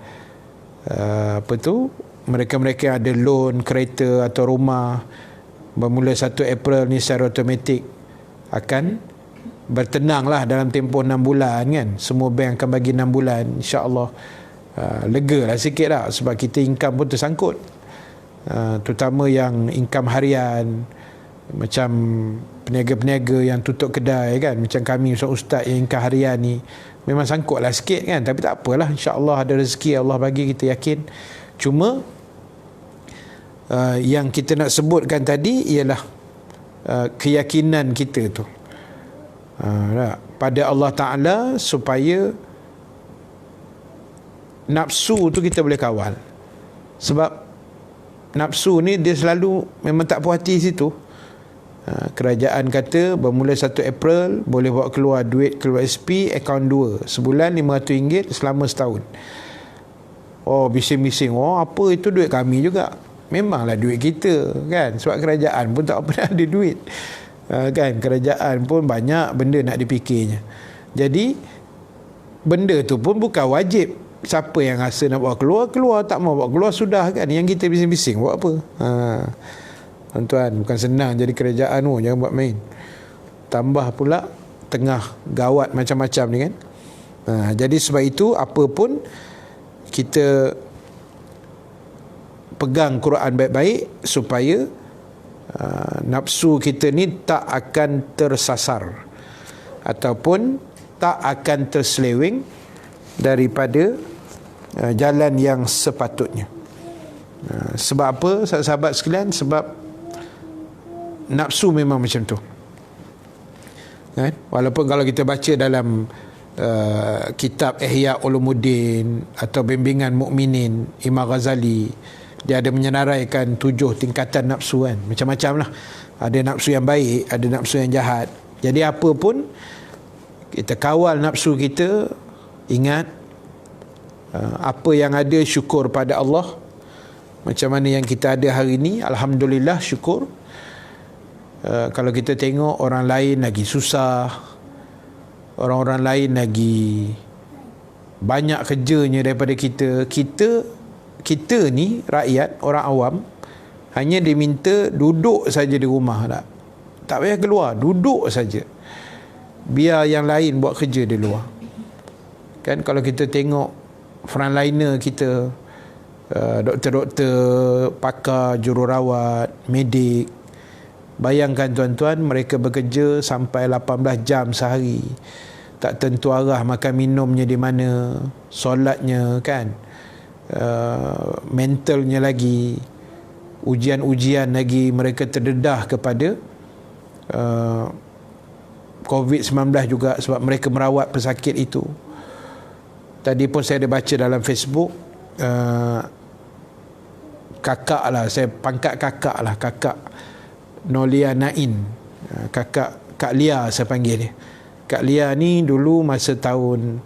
S1: mereka-mereka yang ada loan kereta atau rumah, bermula 1 April ni secara automatik akan bertenang lah dalam tempoh 6 bulan kan. Semua bank akan bagi 6 bulan, insya-Allah. Lega lah sikit lah, sebab kita income pun tersangkut, terutama yang income harian, macam peniaga-peniaga yang tutup kedai kan, macam kami ustaz yang income harian ni memang sangkut lah sikit kan. Tapi tak apalah, insya-Allah ada rezeki Allah bagi, kita yakin. Cuma yang kita nak sebutkan tadi ialah keyakinan kita tu pada Allah Ta'ala, supaya nafsu tu kita boleh kawal. Sebab nafsu ni dia selalu memang tak puas hati situ. Kerajaan kata bermula 1 April boleh bawa keluar duit keluar SP akaun 2, sebulan RM500 selama setahun. Oh, bising-bising, oh apa itu duit kami juga. Memanglah duit kita kan, sebab kerajaan pun tak pernah ada duit kan. Kerajaan pun banyak benda nak dipikirnya. Jadi benda tu pun bukan wajib. Siapa yang rasa nak bawa keluar, tak mau bawa keluar, sudah kan. Yang kita bising-bising buat apa. Tuan-tuan, bukan senang jadi kerajaan tu, jangan buat main. Tambah pula tengah gawat macam-macam ni kan. Jadi sebab itu apa pun kita pegang Quran baik-baik, supaya nafsu kita ni tak akan tersasar ataupun tak akan terseleweng daripada jalan yang sepatutnya. Sebab apa sahabat-sahabat sekalian? Sebab nafsu memang macam tu kan? Walaupun kalau kita baca dalam kitab Ihya Ulumuddin atau Bimbingan Mukminin Imam Ghazali, dia ada menyenaraikan 7 tingkatan nafsu kan. Macam-macam lah, ada nafsu yang baik, ada nafsu yang jahat. Jadi apa pun kita kawal nafsu kita, ingat apa yang ada syukur pada Allah. Macam mana yang kita ada hari ni, alhamdulillah, syukur. Kalau kita tengok orang lain lagi susah, orang-orang lain lagi banyak kerjanya daripada kita, kita ni rakyat, orang awam, hanya diminta duduk saja di rumah, tak payah keluar, duduk saja, biar yang lain buat kerja di luar kan. Kalau kita tengok frontliner kita, doktor-doktor, pakar, jururawat, medik, Bayangkan tuan-tuan, mereka bekerja sampai 18 jam sehari, tak tentu arah makan minumnya di mana, solatnya kan, mentalnya lagi, ujian-ujian lagi, mereka terdedah kepada COVID-19 juga sebab mereka merawat pesakit itu. Tadi pun saya ada baca dalam Facebook, kakak lah, saya pangkat kakak lah, kakak Nolia Nain, Kak Lia saya panggil dia. Kak Lia ni dulu masa tahun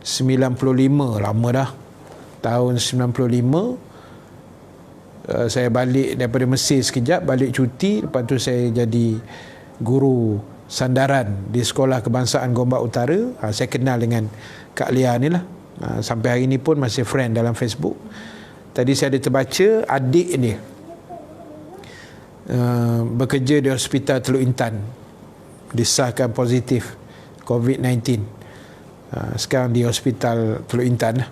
S1: 95, lama dah, tahun 95, saya balik daripada Mesir sekejap, balik cuti, lepas tu saya jadi guru sandaran di Sekolah Kebangsaan Gombak Utara. Saya kenal dengan Kak Lia ni lah, sampai hari ni pun masih friend dalam Facebook. Tadi saya ada terbaca adik dia bekerja di Hospital Teluk Intan, disahkan positif COVID-19. Sekarang di Hospital Teluk Intan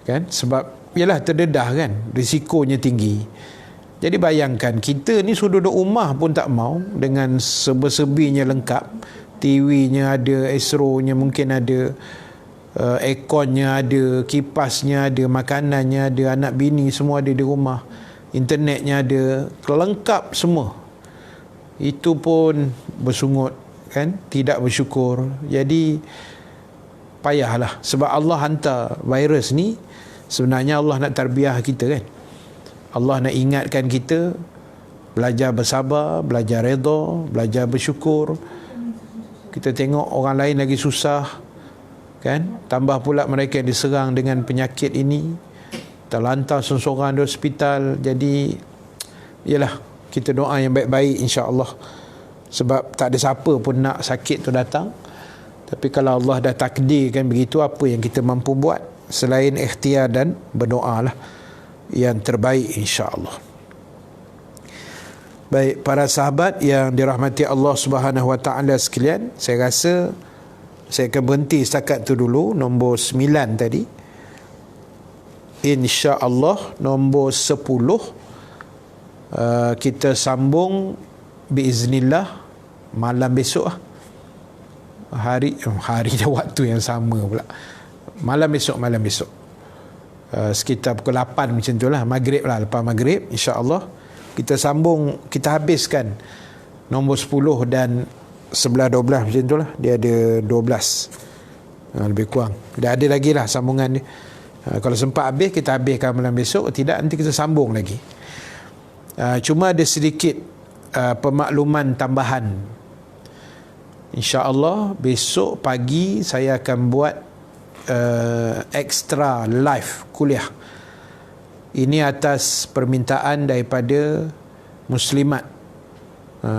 S1: kan, sebab yalah terdedah kan, risikonya tinggi. Jadi bayangkan, kita ni sudah duduk rumah pun tak mau, dengan serba-serbinya lengkap, TV-nya ada, Astro-nya mungkin ada, aircon-nya ada, kipasnya ada, makanannya ada, anak bini semua ada di rumah, internetnya ada, lengkap semua. Itu pun bersungut kan, tidak bersyukur. Jadi payahlah, sebab Allah hantar virus ni, sebenarnya Allah nak tarbiyah kita kan. Allah nak ingatkan kita belajar bersabar, belajar redha, belajar bersyukur. Kita tengok orang lain lagi susah kan, tambah pula mereka yang diserang dengan penyakit ini, terlantar seorang-seorang di hospital. Jadi yalah, kita doa yang baik-baik insya-Allah, sebab tak ada siapa pun nak sakit tu datang. Tapi kalau Allah dah takdirkan begitu, apa yang kita mampu buat selain ikhtiar dan berdoa lah yang terbaik insya-Allah. Baik, para sahabat yang dirahmati Allah Subhanahu Wa Taala sekalian, saya rasa saya akan berhenti setakat tu dulu, nombor 9 tadi. Insya-Allah nombor 10 kita sambung biiznillah malam besok lah. Hari dan waktu yang sama pula. Malam besok sekitar pukul 8 macam tu lah, maghrib lah, lepas maghrib insya-Allah kita sambung, kita habiskan nombor 10 dan 11, 12 macam tu lah. Dia ada 12 lebih kurang, dah ada lagi lah sambungan dia. Kalau sempat habis, kita habiskan malam besok, tidak nanti kita sambung lagi. Cuma ada sedikit pemakluman tambahan. InsyaAllah besok pagi saya akan buat extra live kuliah. Ini atas permintaan daripada muslimat.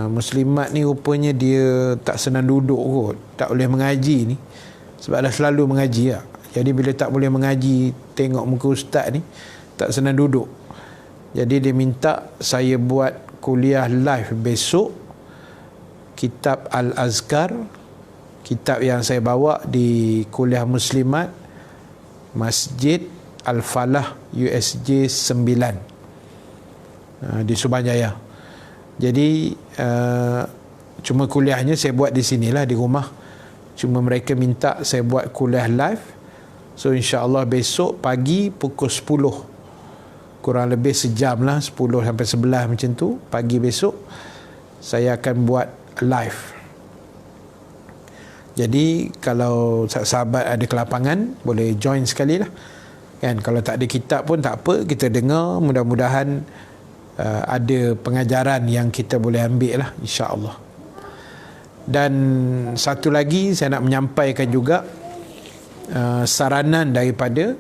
S1: Muslimat ni rupanya dia tak senang duduk kot, tak boleh mengaji ni, sebab dah selalu mengaji lah. Jadi bila tak boleh mengaji, tengok muka ustaz ni, tak senang duduk. Jadi dia minta saya buat kuliah live besok, kitab Al-Azkar, kitab yang saya bawa di kuliah muslimat Masjid Al-Falah USJ 9 di Subang Jaya. Jadi cuma kuliahnya saya buat di sinilah, di rumah. Cuma mereka minta saya buat kuliah live. So insya-Allah besok pagi pukul 10, kurang lebih sejam lah, 10 sampai 11 macam tu, pagi besok saya akan buat live. Jadi kalau sahabat ada kelapangan, boleh join sekali lah kan. Kalau tak ada kitab pun tak apa, kita dengar, mudah-mudahan ada pengajaran yang kita boleh ambil lah insya-Allah. Dan satu lagi saya nak menyampaikan juga saranan daripada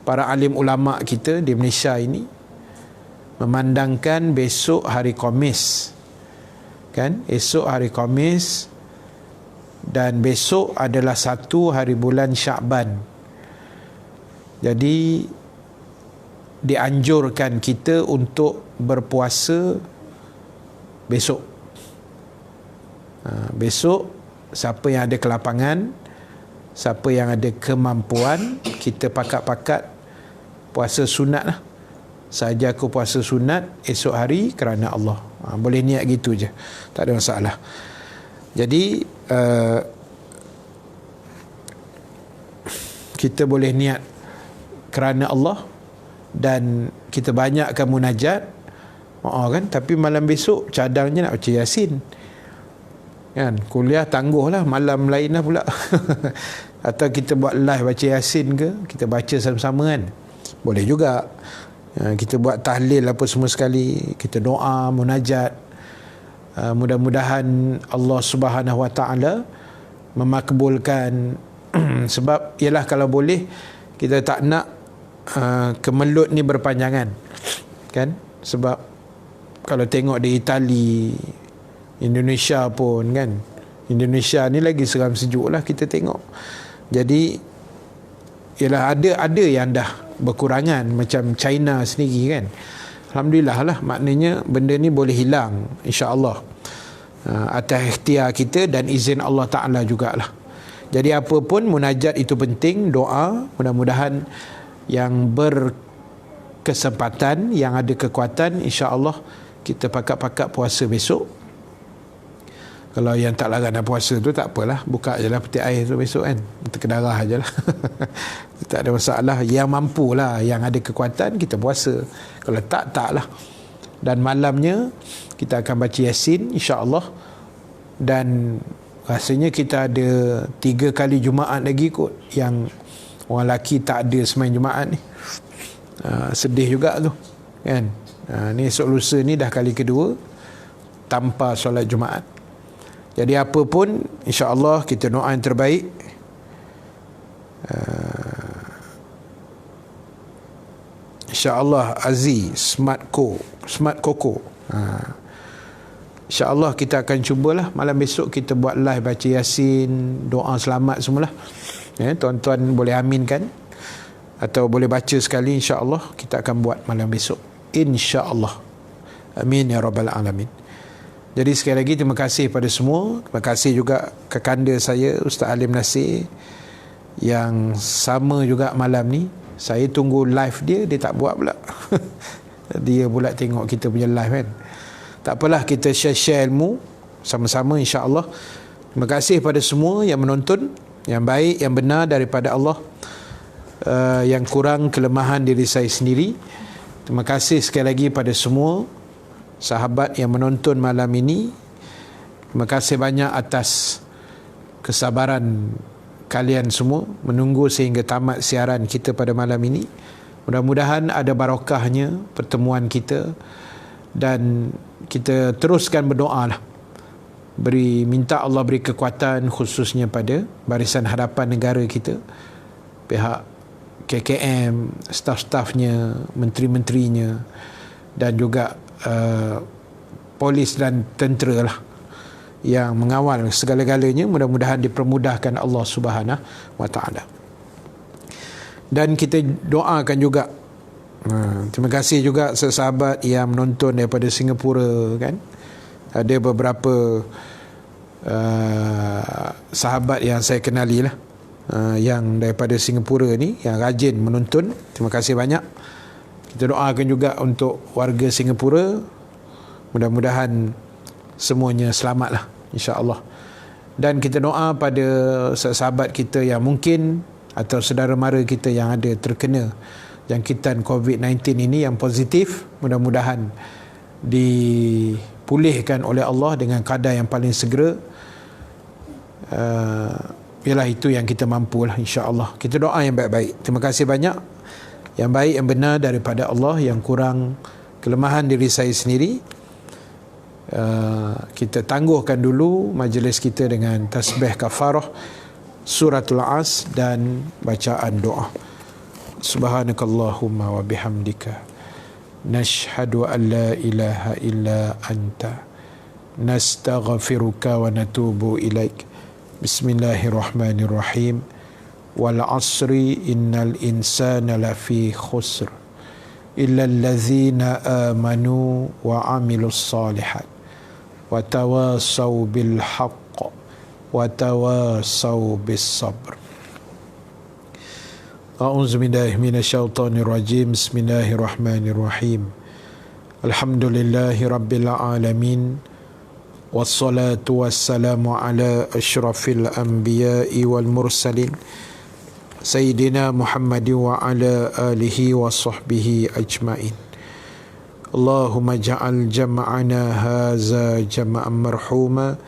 S1: para alim ulama kita di Malaysia ini, memandangkan besok hari Khamis kan, esok hari Khamis, dan besok adalah 1 hari bulan Syakban. Jadi dianjurkan kita untuk berpuasa besok. Besok siapa yang ada kelapangan, siapa yang ada kemampuan, kita pakat-pakat puasa sunat lah. Saja aku puasa sunat esok hari kerana Allah. Boleh niat gitu je, tak ada masalah. Jadi kita boleh niat kerana Allah dan kita banyakkan munajat, kan. Tapi malam besok cadangnya nak baca Yasin, kan. Kuliah tangguhlah, malam lain lah pula. Atau kita buat live baca Yasin ke, kita baca sama-sama, kan. Boleh juga. Kita buat tahlil apa semua sekali, kita doa, munajat. Mudah-mudahan Allah Subhanahu Wa Taala memakbulkan. Sebab ialah kalau boleh kita tak nak kemelut ni berpanjangan, kan. Sebab kalau tengok di Itali, Indonesia pun, kan, Indonesia ni lagi seram sejuk lah kita tengok. Jadi ialah ada yang dah berkurangan, macam China sendiri, kan. Alhamdulillah lah, maknanya benda ni boleh hilang insya-Allah, atas ikhtiar kita dan izin Allah Ta'ala jugalah. Jadi apa pun, munajat itu penting, doa. Mudah-mudahan yang berkesempatan, yang ada kekuatan, insya-Allah kita pakat-pakat puasa besok. Kalau yang tak larang nak puasa tu tak apalah, buka je lah peti air tu besok, kan, terkedarah je lah. Tak ada masalah. Yang mampu lah, yang ada kekuatan, kita puasa. Kalau tak lah. Dan malamnya kita akan baca Yasin insya-Allah. Dan rasanya kita ada 3 kali Jumaat lagi kot, yang orang lelaki tak ada semain Jumaat ni. Sedih juga tu, kan. Ni esok lusa ni dah kali kedua tanpa solat Jumaat. Jadi apa pun, insya-Allah kita doa yang terbaik. InsyaAllah Aziz Smart Koko, InsyaAllah kita akan cubalah malam besok kita buat live baca Yasin, doa selamat semualah, tuan-tuan boleh aminkan atau boleh baca sekali. InsyaAllah kita akan buat malam besok, InsyaAllah. Amin ya Rabbal Alamin. Jadi sekali lagi terima kasih pada semua. Terima kasih juga kekanda saya Ustaz Alim Nasir, yang sama juga malam ni. Saya tunggu live dia tak buat pula. Dia pula tengok kita punya live, kan. Tak apalah, kita share ilmu sama-sama insya-Allah. Terima kasih pada semua yang menonton, yang baik, yang benar daripada Allah, yang kurang kelemahan diri saya sendiri. Terima kasih sekali lagi pada semua sahabat yang menonton malam ini. Terima kasih banyak atas kesabaran kalian semua menunggu sehingga tamat siaran kita pada malam ini. Mudah-mudahan ada barakahnya pertemuan kita, dan kita teruskan berdoa lah. Minta Allah beri kekuatan khususnya pada Barisan Harapan Negara kita, pihak KKM, staf-stafnya, menteri-menterinya, dan juga polis dan tentera lah yang mengawal segala-galanya. Mudah-mudahan dipermudahkan Allah Subhanahu Wa Taala. Dan kita doakan juga, terima kasih juga sahabat yang menonton daripada Singapura, kan. Ada beberapa sahabat yang saya kenali lah, yang daripada Singapura ni, yang rajin menonton. Terima kasih banyak. Kita doakan juga untuk warga Singapura, mudah-mudahan semuanya selamatlah insya-Allah. Dan kita doa pada sahabat kita yang mungkin atau saudara mara kita yang ada terkena jangkitan COVID-19 ini, yang positif, mudah-mudahan dipulihkan oleh Allah dengan kadar yang paling segera. Ialah itu yang kita mampulah insya-Allah. Kita doa yang baik-baik. Terima kasih banyak. Yang baik, yang benar daripada Allah, yang kurang kelemahan diri saya sendiri. Kita tangguhkan dulu majlis kita dengan tasbih kafarah, suratul As, dan bacaan doa. Subhanakallahumma wa bihamdika, nashhadu an la ilaha illa anta, nastaghfiruka wa natubu ilaik. Bismillahirrahmanirrahim. Wal asri innal insana lafi khusr illa allazina amanu wa amilus salihat wa tawasaw bil haqq wa tawasaw bis sabr. A'udzu billahi minasyaitonir rajim. Bismillahirrahmanirrahim. Alhamdulillahi Rabbil Alamin. Wassalatu wassalamu ala ashrafil anbiya'i wal mursalin Sayyidina Muhammadin wa ala alihi wa sahbihi ajma'in. Allahumma ja'al jam'ana haza jam'an marhuma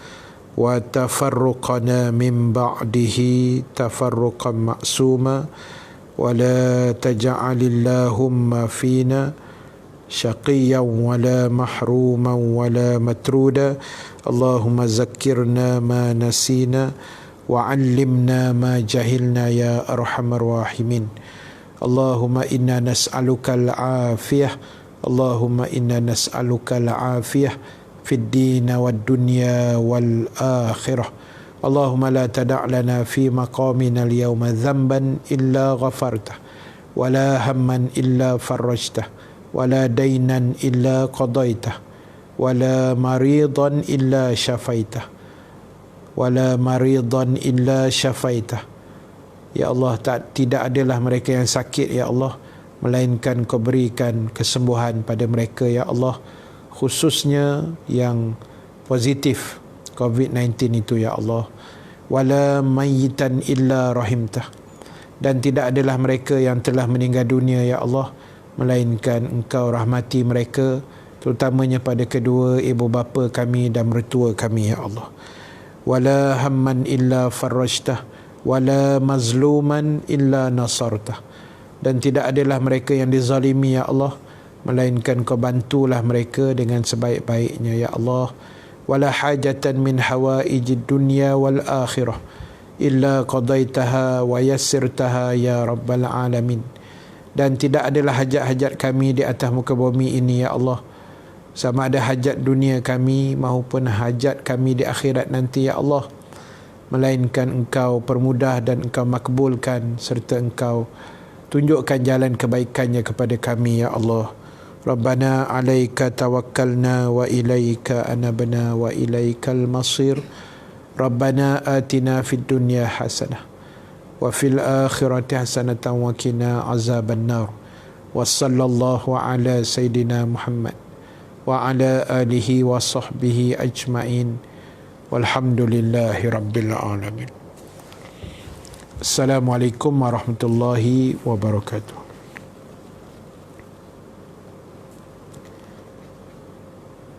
S1: wa tafarruqana min ba'dihi tafarruqan ma'suma wa la taj'alillahumma fina شقيا ولا محروما ولا مترودا اللهم ذكرنا ما نسينا وعلمنا ما جهلنا يا أرحم الراحمين اللهم إنا نسألك العافية اللهم إنا نسألك العافية في الدين والدنيا والآخرة اللهم لا تدع لنا في مقامنا اليوم ذنبا إلا غفرته ولا هما إلا فرجته ولا دينا إلا قضيته ولا مريضا إلا شفيته ولا مريضا إلا شفيته. Ya Allah, tidak adalah mereka yang sakit ya Allah, melainkan Kau berikan kesembuhan pada mereka ya Allah, khususnya yang positif COVID-19 itu ya Allah. Wala mayyitan illa rahimtah, dan tidak adalah mereka yang telah meninggal dunia ya Allah, melainkan Engkau rahmati mereka, terutamanya pada kedua ibu bapa kami dan mertua kami ya Allah. Wala hamman illa farajtah wala mazluman illa nasartah, dan tidak adalah mereka yang dizalimi ya Allah, melainkan Kau bantulah mereka dengan sebaik-baiknya ya Allah. Wala hajatan min hawaijid dunya wal akhirah illa qadaitaha wa yassirtaha ya rabbal alamin. Dan tidak adalah hajat-hajat kami di atas muka bumi ini ya Allah, sama ada hajat dunia kami maupun hajat kami di akhirat nanti ya Allah, melainkan Engkau permudah dan Engkau makbulkan, serta Engkau tunjukkan jalan kebaikannya kepada kami ya Allah. Rabbana alaika tawakkalna wa ilaika anabna wa ilaikal masir. Rabbana atina fid dunya hasanah wa fil akhirati hasanatan wa qina azaban nar. Wa sallallahu ala sayyidina Muhammad wa ala alihi wa sahbihi ajma'in. Walhamdulillahi rabbil alamin. Assalamualaikum warahmatullahi wabarakatuh.